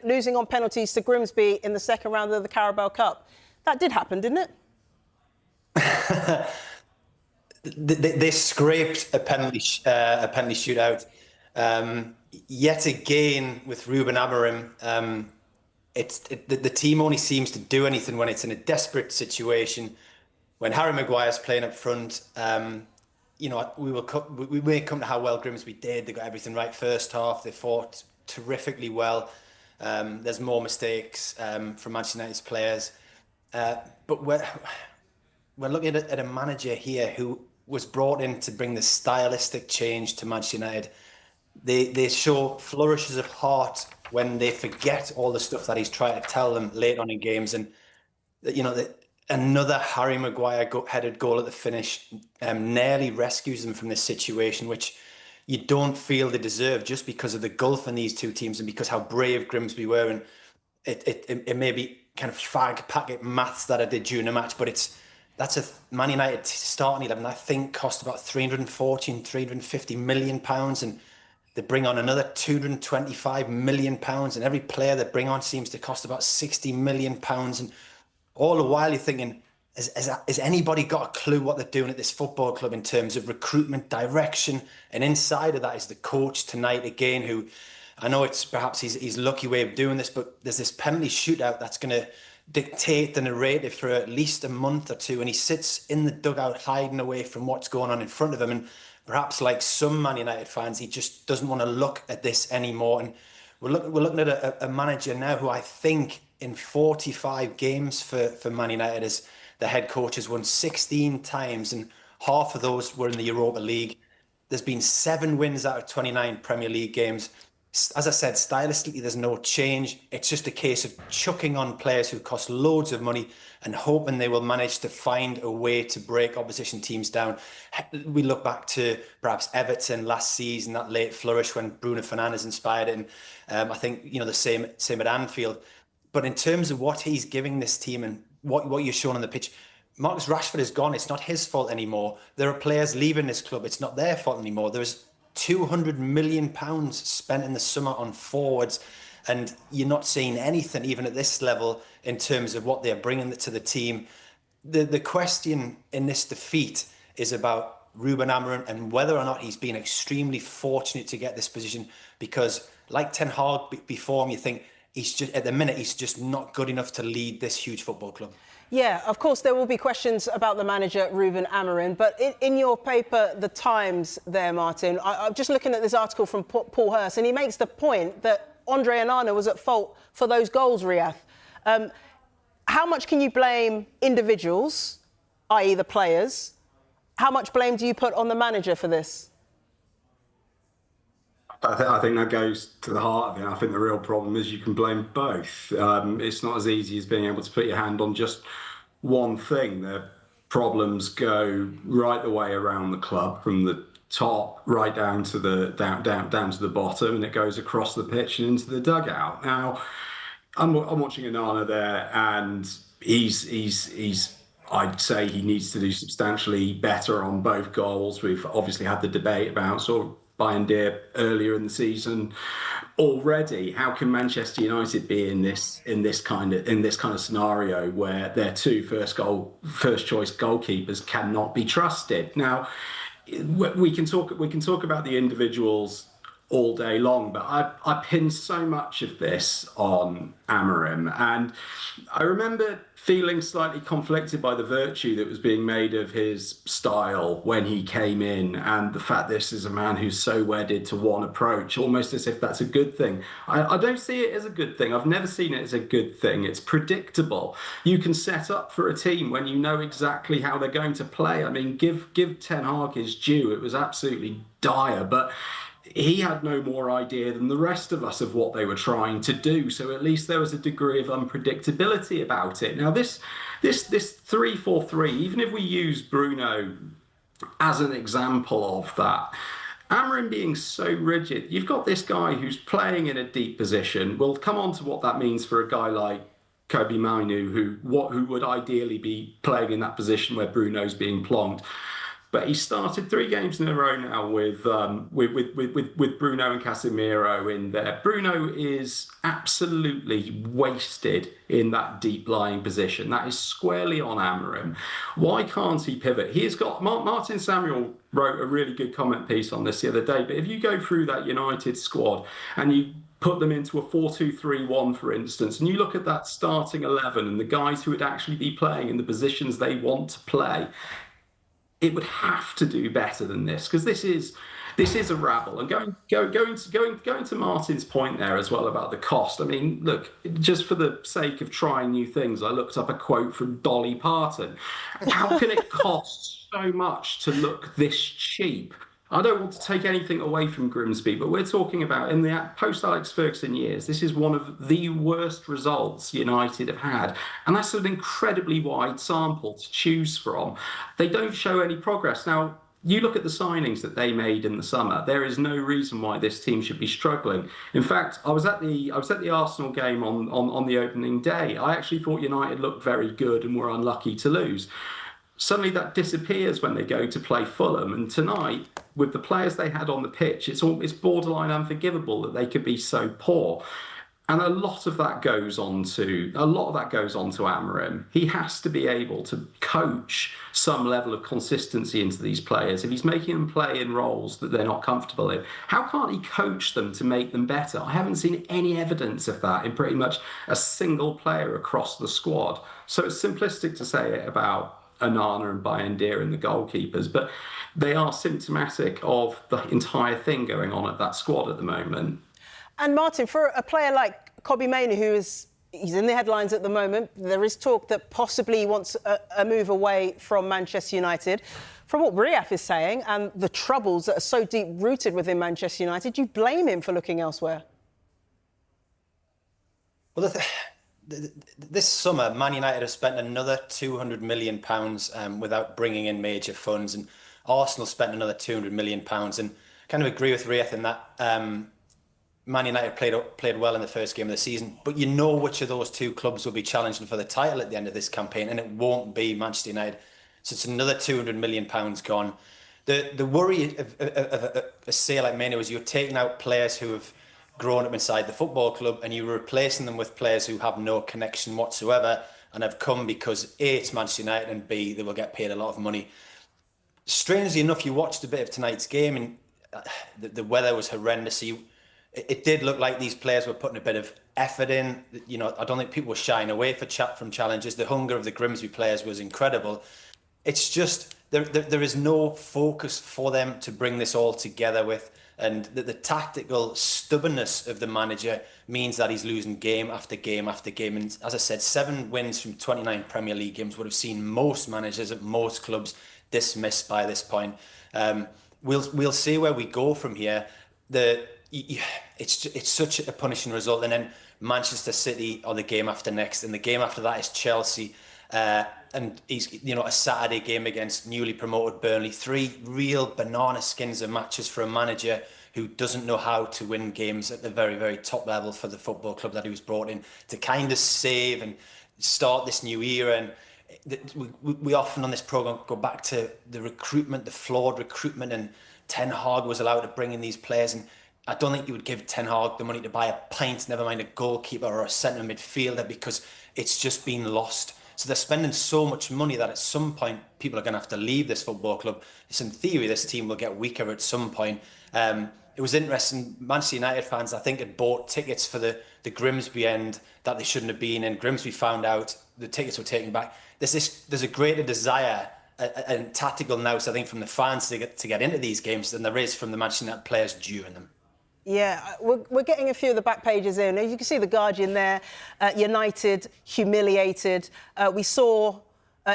losing on penalties to Grimsby in the second round of the Carabao Cup. That did happen, didn't it? They scraped a penalty shootout. Yet again, with Ruben Amorim, the team only seems to do anything when it's in a desperate situation. When Harry Maguire's playing up front, we may come to how well Grimsby did. They got everything right first half. They fought terrifically well. There's more mistakes from Manchester United's players, but we're looking at a manager here who was brought in to bring the stylistic change to Manchester United. They show flourishes of heart when they forget all the stuff that he's trying to tell them late on in games, and another Harry Maguire headed goal at the finish nearly rescues them from this situation, which you don't feel they deserve just because of the gulf in these two teams and because how brave Grimsby were. And it may be kind of fag packet maths that I did during the match, but that's a Man United starting 11, I think, cost about 340 and 350 million pounds, and they bring on another 225 million pounds, and every player they bring on seems to cost about 60 million pounds. And all the while you're thinking, has anybody got a clue what they're doing at this football club in terms of recruitment, direction? And inside of that is the coach tonight again, who I know it's perhaps his lucky way of doing this, but there's this penalty shootout that's going to dictate the narrative for at least a month or two, and he sits in the dugout hiding away from what's going on in front of him. And perhaps like some Man United fans, he just doesn't want to look at this anymore. And we're looking at a manager now who I think in 45 games for Man United as the head coach has won 16 times, and half of those were in the Europa League. There's been 7 wins out of 29 Premier League games. As I said, stylistically, there's no change. It's just a case of chucking on players who cost loads of money and hoping they will manage to find a way to break opposition teams down. We look back to perhaps Everton last season, that late flourish when Bruno Fernandes inspired it. And I think, the same at Anfield. But in terms of what he's giving this team and what you're showing on the pitch, Marcus Rashford is gone. It's not his fault anymore. There are players leaving this club. It's not their fault anymore. There's £200 million spent in the summer on forwards, and you're not seeing anything even at this level in terms of what they're bringing to the team. The question in this defeat is about Ruben Amorim and whether or not he's been extremely fortunate to get this position, because like Ten Hag before him, you think at the minute he's just not good enough to lead this huge football club. Yeah, of course, there will be questions about the manager, Ruben Amorim. But in your paper, The Times there, Martin, I'm just looking at this article from Paul Hurst, and he makes the point that Andre Onana was at fault for those goals, Riyadh. How much can you blame individuals, i.e. the players? How much blame do you put on the manager for this? I think that goes to the heart of it. I think the real problem is you can blame both. It's not as easy as being able to put your hand on just one thing. The problems go right the way around the club, from the top right down to the down to the bottom, and it goes across the pitch and into the dugout. Now, I'm watching Onana there, and he's I'd say he needs to do substantially better on both goals. We've obviously had the debate about sort of Bayern deer earlier in the season already. How can Manchester United be in this kind of scenario where their 2 first choice goalkeepers cannot be trusted? Now, we can talk about the individuals all day long, but I pin so much of this on Amorim, and I remember feeling slightly conflicted by the virtue that was being made of his style when he came in, and the fact this is a man who's so wedded to one approach, almost as if that's a good thing. I don't see it as a good thing. I've never seen it as a good thing. It's predictable. You can set up for a team when you know exactly how they're going to play. I mean, give Ten Hag his due. It was absolutely dire, but he had no more idea than the rest of us of what they were trying to do. So at least there was a degree of unpredictability about it. Now, this 3-4-3, even if we use Bruno as an example of that, Amorim being so rigid, you've got this guy who's playing in a deep position. We'll come on to what that means for a guy like Kobe Mainu, who would ideally be playing in that position where Bruno's being plonked. But he started 3 games in a row now with Bruno and Casemiro in there. Bruno is absolutely wasted in that deep lying position. That is squarely on Amorim. Why can't he pivot? He has got Martin Samuel wrote a really good comment piece on this the other day. But if you go through that United squad and you put them into a 4-2-3-1, for instance, and you look at that starting 11 and the guys who would actually be playing in the positions they want to play, it would have to do better than this, because this is a rabble. And going to Martin's point there as well about the cost. I mean, look, just for the sake of trying new things, I looked up a quote from Dolly Parton. How can it cost so much to look this cheap? I don't want to take anything away from Grimsby, but we're talking about in the post-Alex Ferguson years, this is one of the worst results United have had. And that's an incredibly wide sample to choose from. They don't show any progress. Now, you look at the signings that they made in the summer, there is no reason why this team should be struggling. In fact, I was at the Arsenal game on the opening day. I actually thought United looked very good and were unlucky to lose. Suddenly that disappears when they go to play Fulham. And tonight, with the players they had on the pitch, it's borderline unforgivable that they could be so poor. And a lot of that goes on to Amorim. He has to be able to coach some level of consistency into these players. If he's making them play in roles that they're not comfortable in, how can't he coach them to make them better? I haven't seen any evidence of that in pretty much a single player across the squad. So it's simplistic to say it about Onana and Bayindir and the goalkeepers, but they are symptomatic of the entire thing going on at that squad at the moment. And Martin, for a player like Kobbie Mainoo, he's in the headlines at the moment, there is talk that possibly he wants a move away from Manchester United. From what Riaf is saying and the troubles that are so deep-rooted within Manchester United, do you blame him for looking elsewhere? Well, this summer, Man United have spent another £200 million without bringing in major funds, and Arsenal spent another £200 million. And kind of agree with Rieth in that Man United played well in the first game of the season, but you know which of those two clubs will be challenging for the title at the end of this campaign, and it won't be Manchester United. So it's another £200 million gone. The worry of a sale like Mainoo is you're taking out players who have grown up inside the football club and you're replacing them with players who have no connection whatsoever and have come because A, it's Manchester United, and B, they will get paid a lot of money. Strangely enough, you watched a bit of tonight's game and the weather was horrendous. It did look like these players were putting a bit of effort in. You know, I don't think people were shying away from challenges. The hunger of the Grimsby players was incredible. It's just there is no focus for them to bring this all together with. And the tactical stubbornness of the manager means that he's losing game after game after game. And as I said, 7 wins from 29 Premier League games would have seen most managers at most clubs dismissed by this point. We'll see where we go from here. It's such a punishing result. And then Manchester City are the game after next, and the game after that is Chelsea. And he's, a Saturday game against newly promoted Burnley. 3 real banana skins of matches for a manager who doesn't know how to win games at the very, very top level for the football club that he was brought in to kind of save and start this new era. And we often on this programme go back to the recruitment, the flawed recruitment, and Ten Hag was allowed to bring in these players. And I don't think you would give Ten Hag the money to buy a pint, never mind a goalkeeper or a centre midfielder, because it's just been lost. So they're spending so much money that at some point people are going to have to leave this football club. It's in theory this team will get weaker at some point. It was interesting, Manchester United fans, I think, had bought tickets for the Grimsby end that they shouldn't have been in. Grimsby found out the tickets were taken back. There's a greater desire and tactical nous, I think, from the fans to get into these games than there is from the Manchester United players during them. Yeah, we're getting a few of the back pages in. You can see the Guardian there, United humiliated. We saw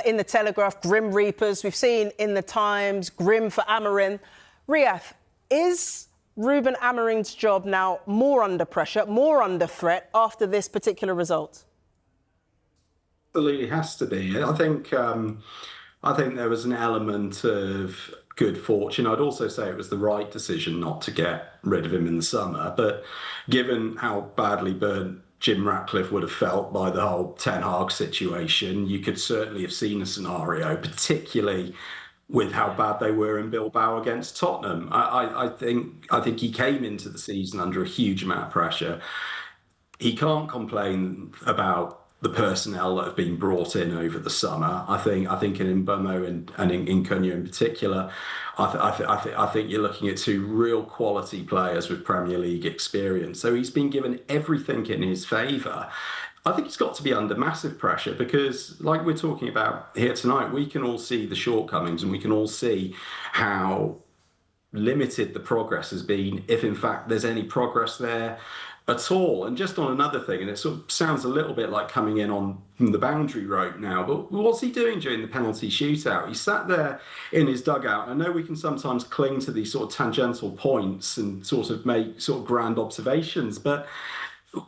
in the Telegraph, Grim Reapers. We've seen in the Times, Grim for Amorim. Riaf, is Ruben Amorim's job now more under pressure, more under threat after this particular result? Absolutely has to be. I think there was an element of good fortune. I'd also say it was the right decision not to get rid of him in the summer. But given how badly burnt Jim Ratcliffe would have felt by the whole Ten Hag situation, you could certainly have seen a scenario, particularly with how bad they were in Bilbao against Tottenham. I think he came into the season under a huge amount of pressure. He can't complain about the personnel that have been brought in over the summer. I think in Mbemo and in Cunha in particular, I think you're looking at two real quality players with Premier League experience. So he's been given everything in his favour. I think he's got to be under massive pressure because, like we're talking about here tonight, we can all see the shortcomings and we can all see how limited the progress has been, if in fact there's any progress there at all. And just on another thing, and it sort of sounds a little bit like coming in on the boundary rope now, but what's he doing during the penalty shootout? He sat there in his dugout. I know we can sometimes cling to these sort of tangential points and sort of make sort of grand observations, but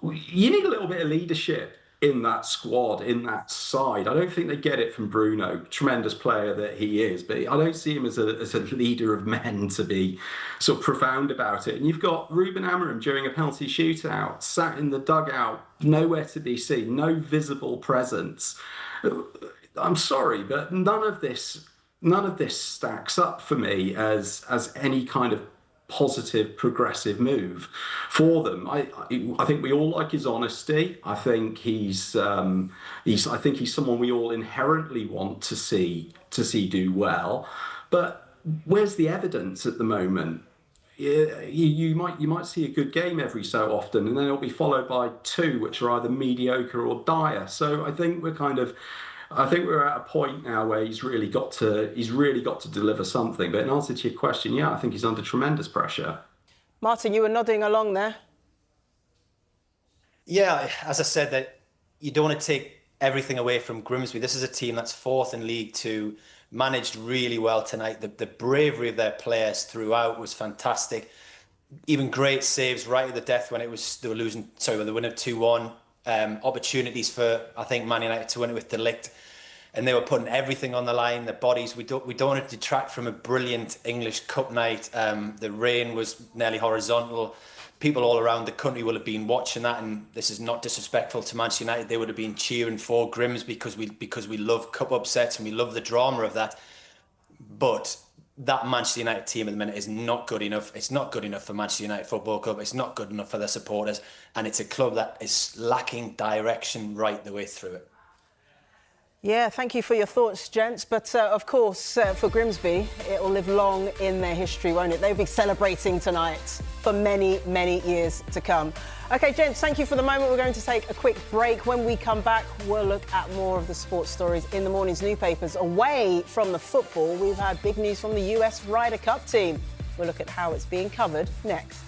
you need a little bit of leadership in that squad, in that side. I don't think they get it from Bruno, tremendous player that he is, but I don't see him as a leader of men to be sort of profound about it. And you've got Ruben Amorim during a penalty shootout, sat in the dugout, nowhere to be seen, no visible presence. I'm sorry, but none of this stacks up for me as any kind of positive, progressive move for them. I think we all like his honesty. I think he's someone we all inherently want to see do well. But where's the evidence at the moment? You might see a good game every so often, and then it'll be followed by two which are either mediocre or dire. So I think we're at a point now where he's really got to deliver something. But in answer to your question, yeah, I think he's under tremendous pressure. Martin, you were nodding along there. Yeah, as I said, that you don't want to take everything away from Grimsby. This is a team that's fourth in League Two, managed really well tonight. The bravery of their players throughout was fantastic. Even great saves right at the death when they were losing. Sorry, when they win 2-1. Opportunities for, I think, Man United to win it with De Ligt, and they were putting everything on the line. The bodies. We don't want to detract from a brilliant English Cup night. The rain was nearly horizontal. People all around the country will have been watching that, and this is not disrespectful to Manchester United. They would have been cheering for Grimsby because we love cup upsets and we love the drama of that. But that Manchester United team at the minute is not good enough. It's not good enough for Manchester United Football Club. It's not good enough for their supporters. And it's a club that is lacking direction right the way through it. Yeah, thank you for your thoughts, gents. But of course, for Grimsby, it will live long in their history, won't it? They'll be celebrating tonight for many, many years to come. OK, gents, thank you for the moment. We're going to take a quick break. When we come back, we'll look at more of the sports stories in the morning's newspapers. Away from the football, we've had big news from the US Ryder Cup team. We'll look at how it's being covered next.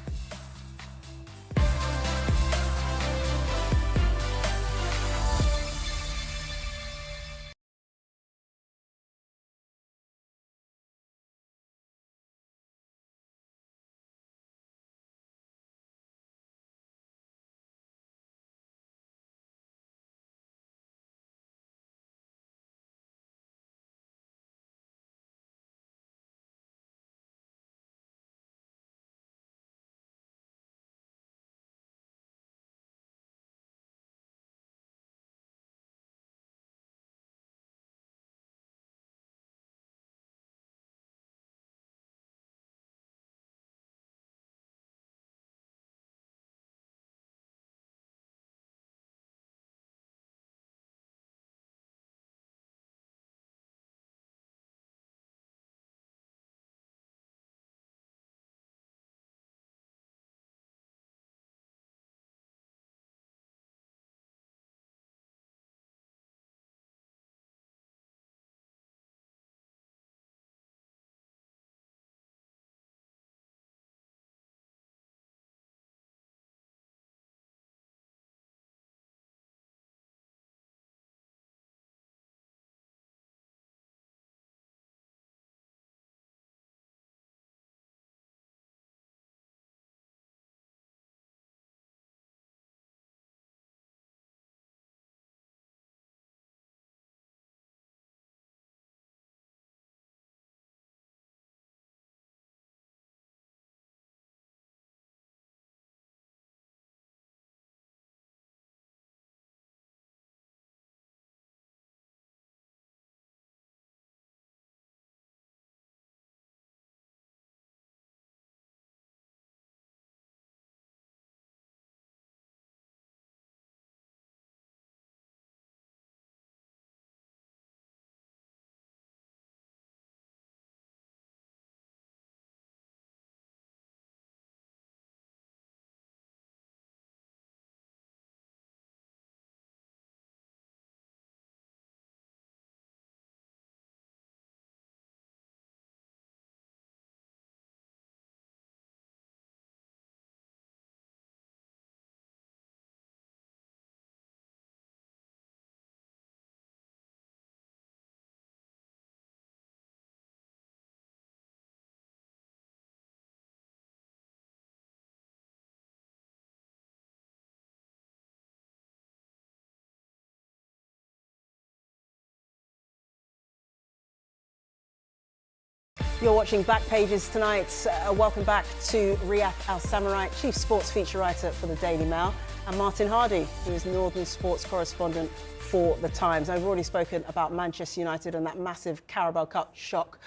You're watching Back Pages tonight. Welcome back to Riyadh Al Samarite, Chief Sports Feature Writer for the Daily Mail, and Martin Hardy, who is Northern Sports Correspondent for The Times. I've already spoken about Manchester United and that massive Carabao Cup shock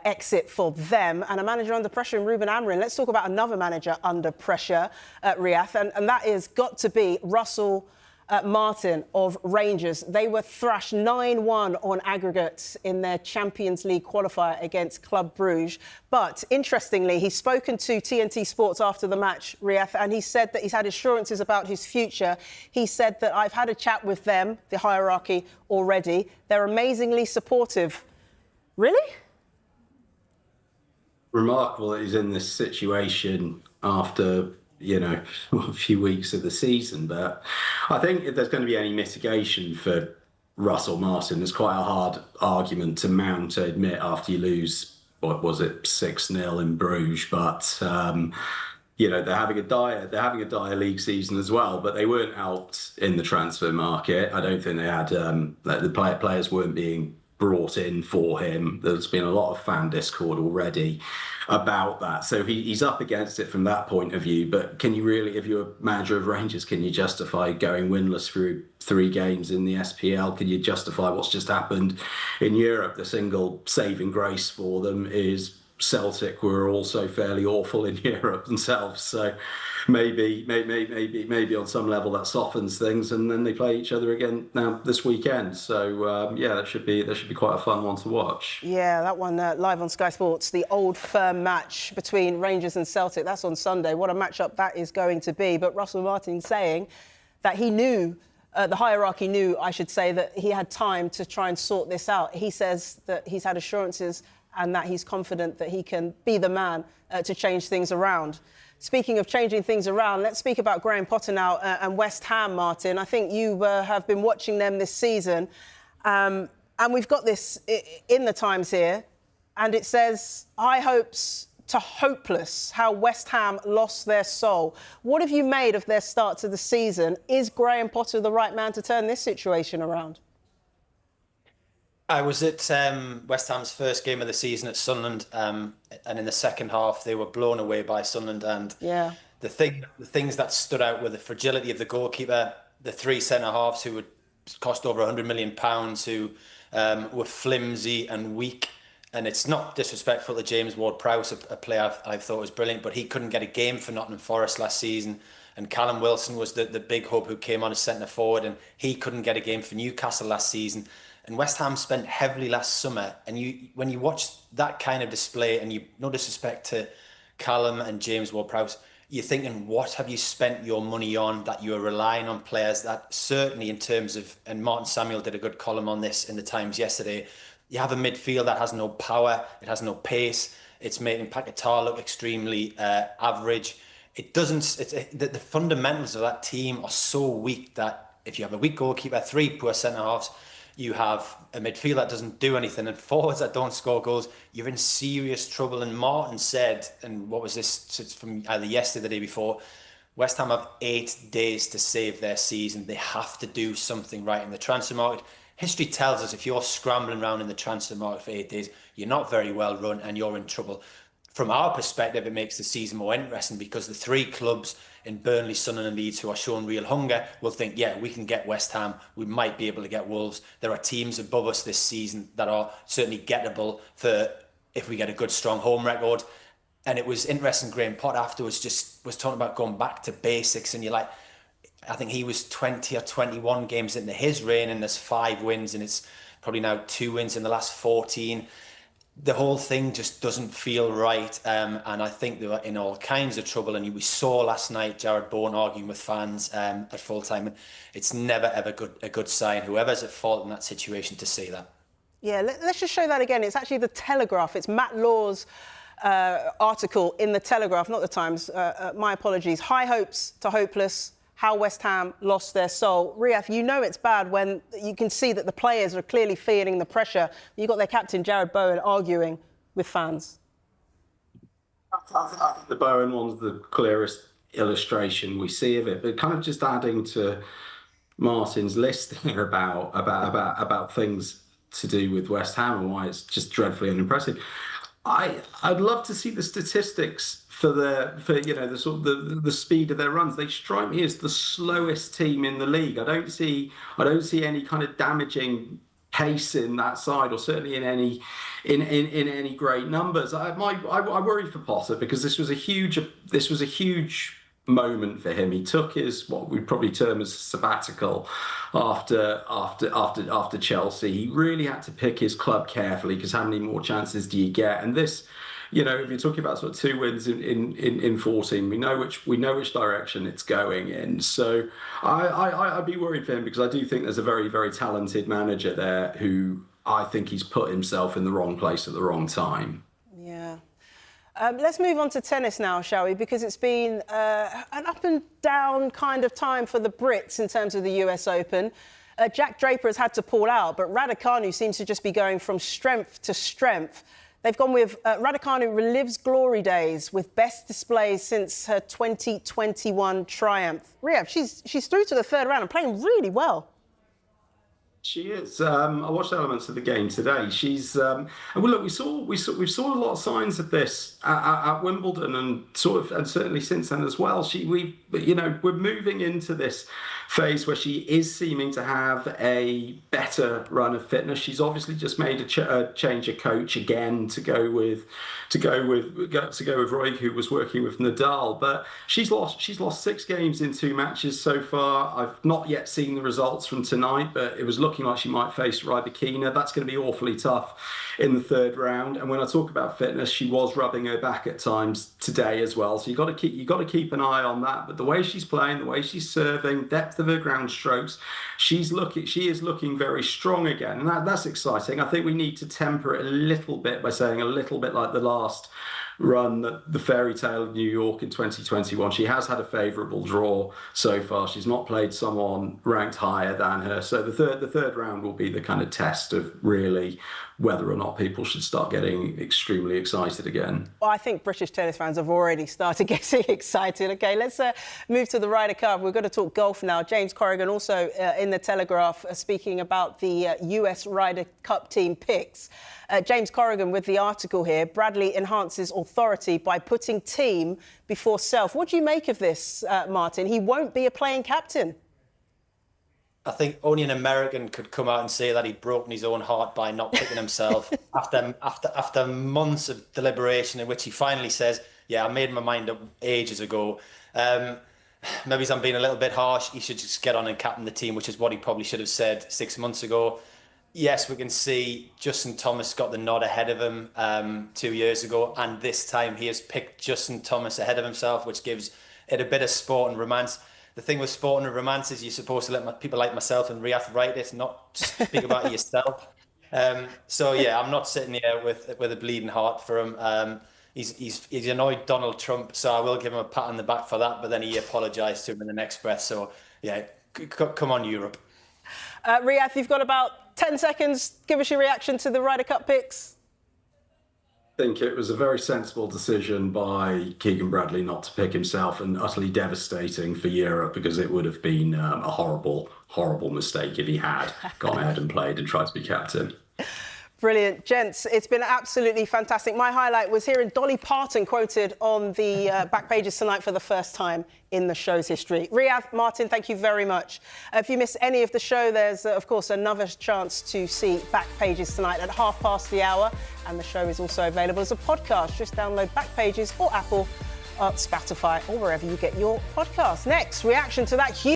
exit for them, and a manager under pressure in Ruben Amorim. Let's talk about another manager under pressure at Riyadh, and that is got to be Russell Martin of Rangers. They were thrashed 9-1 on aggregate in their Champions League qualifier against Club Brugge. But interestingly, he's spoken to TNT Sports after the match, Riyadh, and he said that he's had assurances about his future. He said that I've had a chat with them, the hierarchy, already. They're amazingly supportive. Really? Remarkable that he's in this situation after, a few weeks of the season. But I think if there's going to be any mitigation for Russell Martin, it's quite a hard argument to mount, to admit, after you lose, 6-0 in Bruges. But they're having a dire league season as well. But they weren't out in the transfer market. I don't think they had the players weren't being brought in for him. There's been a lot of fan discord already about that. So he's up against it from that point of view. But can you really, if you're a manager of Rangers, can you justify going winless through 3 games in the SPL? Can you justify what's just happened in Europe? The single saving grace for them is Celtic were also fairly awful in Europe themselves. So maybe on some level that softens things, and then they play each other again now this weekend. So that should be quite a fun one to watch. Yeah, that one live on Sky Sports, the old firm match between Rangers and Celtic. That's on Sunday. What a matchup that is going to be. But Russell Martin saying that he knew, the hierarchy knew, I should say, that he had time to try and sort this out. He says that he's had assurances and that he's confident that he can be the man to change things around. Speaking of changing things around, let's speak about Graham Potter now and West Ham, Martin. I think you have been watching them this season, and we've got this in the Times here, and it says, high hopes to hopeless, how West Ham lost their soul. What have you made of their start to the season? Is Graham Potter the right man to turn this situation around? I was at West Ham's first game of the season at Sunderland, and in the second half they were blown away by Sunderland. And the things that stood out were the fragility of the goalkeeper, the 3 centre-halves who would cost over £100 million, who were flimsy and weak. And it's not disrespectful to James Ward-Prowse, a player I thought was brilliant, but he couldn't get a game for Nottingham Forest last season. And Callum Wilson was the big hope who came on as centre forward, and he couldn't get a game for Newcastle last season. And West Ham spent heavily last summer. And when you watch that kind of display, and no disrespect to Callum and James Ward-Prowse, you're thinking, what have you spent your money on that you are relying on players that certainly in terms of, and Martin Samuel did a good column on this in the Times yesterday, you have a midfield that has no power, it has no pace, it's making Paquetá look extremely average. The fundamentals of that team are so weak that if you have a weak goalkeeper, 3 poor centre-halves, you have a midfield that doesn't do anything and forwards that don't score goals, you're in serious trouble. And Martin said, and what was this, it's from either yesterday or the day before, West Ham have 8 days to save their season. They have to do something right in the transfer market. History tells us if you're scrambling around in the transfer market for 8 days, you're not very well run and you're in trouble. From our perspective, it makes the season more interesting because the 3 clubs in Burnley, Sunderland and Leeds who are showing real hunger will think, yeah, we can get West Ham. We might be able to get Wolves. There are teams above us this season that are certainly gettable for if we get a good, strong home record. And it was interesting, Graham Potter afterwards just was talking about going back to basics. And you're like, I think he was 20 or 21 games into his reign and there's 5 wins and it's probably now 2 wins in the last 14. The whole thing just doesn't feel right, and I think they were in all kinds of trouble. And we saw last night Jared Bowen arguing with fans at full time. It's never ever a good sign. Whoever's at fault in that situation to say that. Yeah, let's just show that again. It's actually the Telegraph. It's Matt Law's article in the Telegraph, not the Times. My apologies. High hopes to hopeless. How West Ham lost their soul. Riyadh, you know it's bad when you can see that the players are clearly feeling the pressure. You've got their captain, Jared Bowen, arguing with fans. I think the Bowen one's the clearest illustration we see of it, but kind of just adding to Martin's list here about things to do with West Ham and why it's just dreadfully unimpressive. I'd love to see the statistics for the sort of the speed of their runs. They strike me as the slowest team in the league. I don't see any kind of damaging pace in that side, or certainly in any great numbers. I worry for Potter, because this was a huge moment for him. He took his, what we'd probably term as sabbatical after Chelsea. He really had to pick his club carefully, because how many more chances do you get? And this, if you're talking about sort of 2 wins in 14, we know which direction it's going in. So I'd be worried for him, because I do think there's a very, very talented manager there who I think he's put himself in the wrong place at the wrong time. Yeah. Let's move on to tennis now, shall we? Because it's been an up and down kind of time for the Brits in terms of the US Open. Jack Draper has had to pull out, but Raducanu seems to just be going from strength to strength. They've gone with Raducanu relives glory days with best displays since her 2021 triumph. Riyadh, she's through to the third round and playing really well. She is. I watched elements of the game today. She's and well, look, we saw a lot of signs of this at Wimbledon, and certainly since then as well. We're moving into this phase where she is seeming to have a better run of fitness. She's obviously just made a change of coach again to go with Roy, who was working with Nadal. But she's lost 6 games in 2 matches so far. I've not yet seen the results from tonight, but it was looking like she might face Ryder Cup. That's going to be awfully tough in the third round. And when I talk about fitness, she was rubbing her back at times today as well. So you got to keep an eye on that. But the way she's playing, the way she's serving, depth of her ground strokes, she is looking very strong again, and that's exciting. I think we need to temper it a little bit by saying a little bit like the last run, the fairy tale of New York in 2021. She has had a favourable draw so far. She's not played someone ranked higher than her. So the third round will be the kind of test of really whether or not people should start getting extremely excited again. Well, I think British tennis fans have already started getting excited. OK, let's move to the Ryder Cup. We're going to talk golf now. James Corrigan also in the Telegraph speaking about the US Ryder Cup team picks. James Corrigan with the article here. Bradley enhances authority by putting team before self. What do you make of this, Martin? He won't be a playing captain. I think only an American could come out and say that he'd broken his own heart by not picking himself after months of deliberation, in which he finally says, yeah, I made my mind up ages ago. Maybe I'm being a little bit harsh. He should just get on and captain the team, which is what he probably should have said 6 months ago. Yes, we can see Justin Thomas got the nod ahead of him 2 years ago, and this time he has picked Justin Thomas ahead of himself, which gives it a bit of sport and romance. The thing with sport and romance is you're supposed to let people like myself and Riyadh write it, not speak about it yourself. So yeah, I'm not sitting here with a bleeding heart for him. He's annoyed Donald Trump, so I will give him a pat on the back for that. But then he apologised to him in the next breath. So yeah, come on, Europe. Riyadh, you've got about 10 seconds. Give us your reaction to the Ryder Cup picks. I think it was a very sensible decision by Keegan Bradley not to pick himself, and utterly devastating for Europe, because it would have been a horrible, horrible mistake if he had gone ahead and played and tried to be captain. Brilliant. Gents, it's been absolutely fantastic. My highlight was hearing Dolly Parton quoted on the back pages tonight for the first time in the show's history. Riyadh, Martin, thank you very much. If you missed any of the show, there's, of course, another chance to see back pages tonight at hour. And the show is also available as a podcast. Just download Back Pages or Apple, Spotify, or wherever you get your podcasts. Next, reaction to that huge